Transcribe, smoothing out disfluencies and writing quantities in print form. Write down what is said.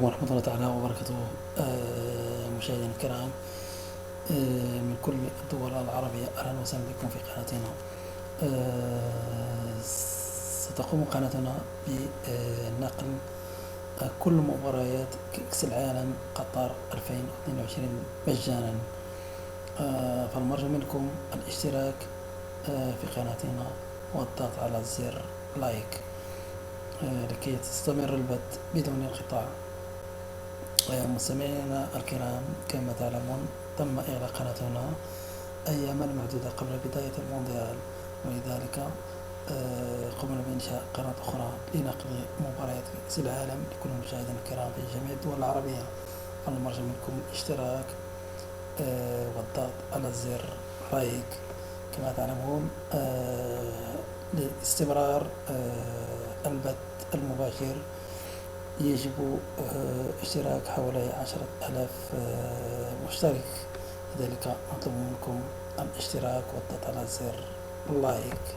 ورحمة الله تعالى وبركاته. مشاهدينا الكرام من كل الدول العربية، أهلا وسهلا بكم في قناتنا. ستقوم قناتنا بنقل كل مباريات كأس العالم قطر 2022 مجانا. فالمرجو منكم الاشتراك في قناتنا والضغط على زر لايك لكي تستمر البث بدون انقطاع. مستمعينا الكرام، كما تعلمون تم إغلاق قناتنا أياما معدودة قبل بداية المونديال، ولذلك قمنا بإنشاء قناة أخرى لنقل مباريات كأس العالم لكل المشاهدين الكرام في جميع الدول العربية. المرجو منكم الاشتراك والضغط على زر لايك. كما تعلمون لاستمرار البث المباشر يجب اشتراك حوالي 10,000 مشترك، لذلك نطلب منكم الاشتراك والضغط على زر لايك.